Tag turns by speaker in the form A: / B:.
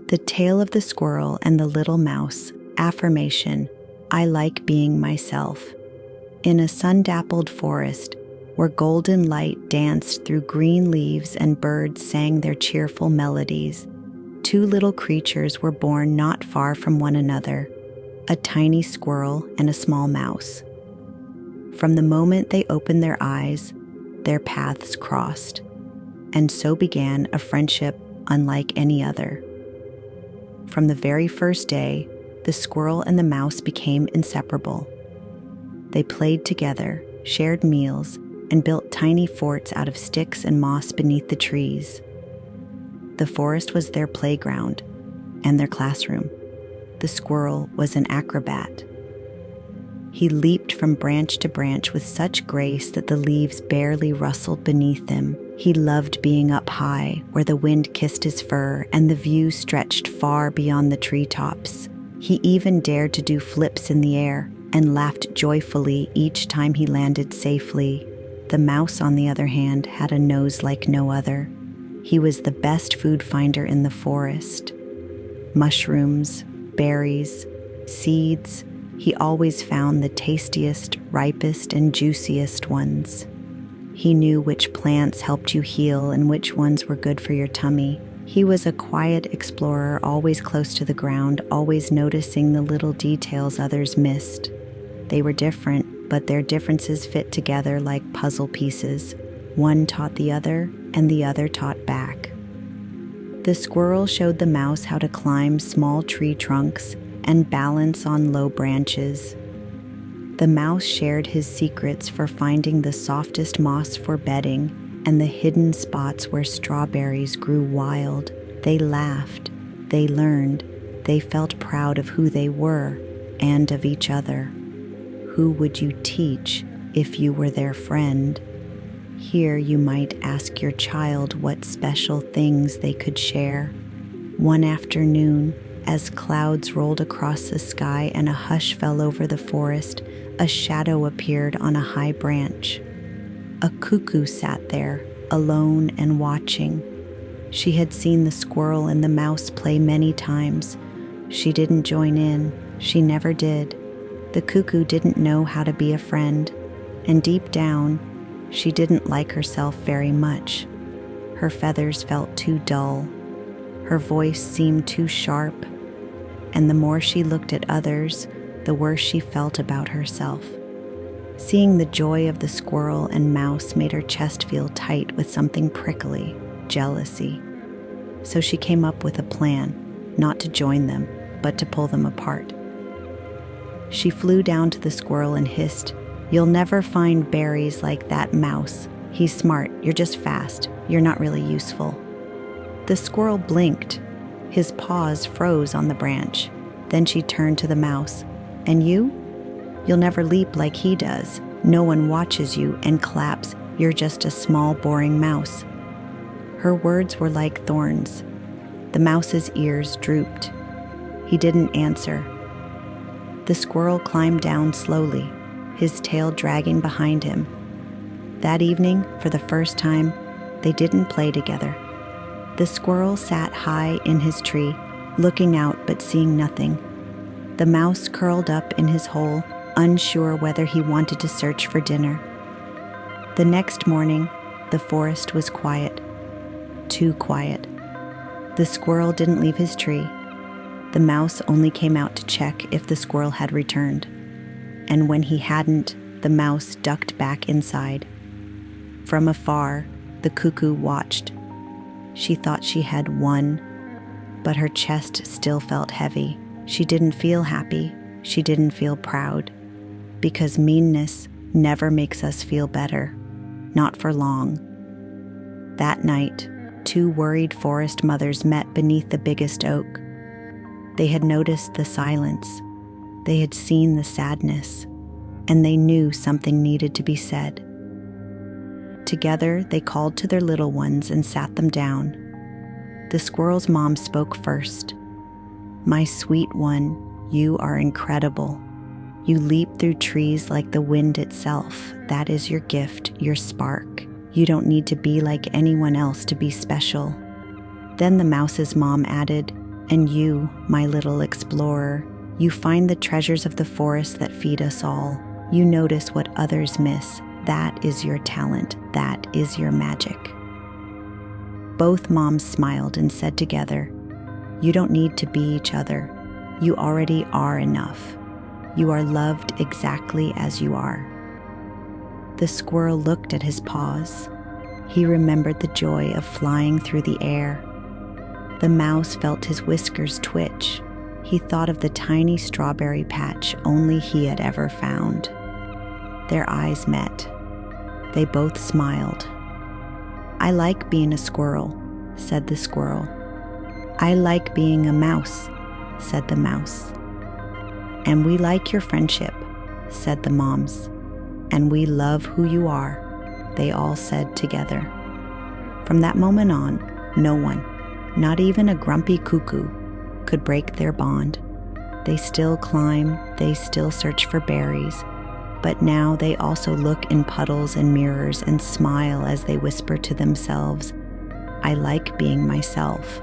A: The Tale of the Squirrel and the Little Mouse. Affirmation: I like being myself. In a sun-dappled forest, where golden light danced through green leaves and birds sang their cheerful melodies, two little creatures were born not far from one another, a tiny squirrel and a small mouse. From the moment they opened their eyes, their paths crossed, and so began a friendship unlike any other. From the very first day, the squirrel and the mouse became inseparable. They played together, shared meals, and built tiny forts out of sticks and moss beneath the trees. The forest was their playground and their classroom. The squirrel was an acrobat. He leaped from branch to branch with such grace that the leaves barely rustled beneath him. He loved being up high, where the wind kissed his fur and the view stretched far beyond the treetops. He even dared to do flips in the air and laughed joyfully each time he landed safely. The mouse, on the other hand, had a nose like no other. He was the best food finder in the forest. Mushrooms, berries, seeds, he always found the tastiest, ripest, and juiciest ones. He knew which plants helped you heal and which ones were good for your tummy. He was a quiet explorer, always close to the ground, always noticing the little details others missed. They were different, but their differences fit together like puzzle pieces. One taught the other, and the other taught back. The squirrel showed the mouse how to climb small tree trunks and balance on low branches. The mouse shared his secrets for finding the softest moss for bedding and the hidden spots where strawberries grew wild. They laughed, they learned, they felt proud of who they were and of each other. Who would you teach if you were their friend? Here you might ask your child what special things they could share. One afternoon, as clouds rolled across the sky and a hush fell over the forest, a shadow appeared on a high branch. A cuckoo sat there, alone and watching. She had seen the squirrel and the mouse play many times. She didn't join in. She never did. The cuckoo didn't know how to be a friend, and deep down, she didn't like herself very much. Her feathers felt too dull. Her voice seemed too sharp, and the more she looked at others, the worse she felt about herself. Seeing the joy of the squirrel and mouse made her chest feel tight with something prickly, jealousy. So she came up with a plan, not to join them, but to pull them apart. She flew down to the squirrel and hissed, "You'll never find berries like that mouse. He's smart, you're just fast, you're not really useful." The squirrel blinked. His paws froze on the branch. Then she turned to the mouse. "And you? You'll never leap like he does. No one watches you and claps. You're just a small, boring mouse." Her words were like thorns. The mouse's ears drooped. He didn't answer. The squirrel climbed down slowly, his tail dragging behind him. That evening, for the first time, they didn't play together. The squirrel sat high in his tree, looking out but seeing nothing. The mouse curled up in his hole, unsure whether he wanted to search for dinner. The next morning, the forest was quiet. Too quiet. The squirrel didn't leave his tree. The mouse only came out to check if the squirrel had returned. And when he hadn't, the mouse ducked back inside. From afar, the cuckoo watched. She thought she had won, but her chest still felt heavy. She didn't feel happy. She didn't feel proud. Because meanness never makes us feel better. Not for long. That night, two worried forest mothers met beneath the biggest oak. They had noticed the silence. They had seen the sadness. And they knew something needed to be said. Together, they called to their little ones and sat them down. The squirrel's mom spoke first. "My sweet one, you are incredible. You leap through trees like the wind itself. That is your gift, your spark. You don't need to be like anyone else to be special." Then the mouse's mom added, And you, my little explorer, you find the treasures of the forest that feed us all. You notice what others miss. That is your talent. That is your magic. Both moms smiled and said together, "You don't need to be each other. You already are enough. You are loved exactly as you are." The squirrel looked at his paws. He remembered the joy of flying through the air. The mouse felt his whiskers twitch. He thought of the tiny strawberry patch only he had ever found. Their eyes met. They both smiled. "I like being a squirrel," said the squirrel. "I like being a mouse," said the mouse. "And we like your friendship," said the moms. "And we love who you are," they all said together. From that moment on, no one, not even a grumpy cuckoo, could break their bond. They still climb, they still search for berries, but now they also look in puddles and mirrors and smile as they whisper to themselves, "I like being myself."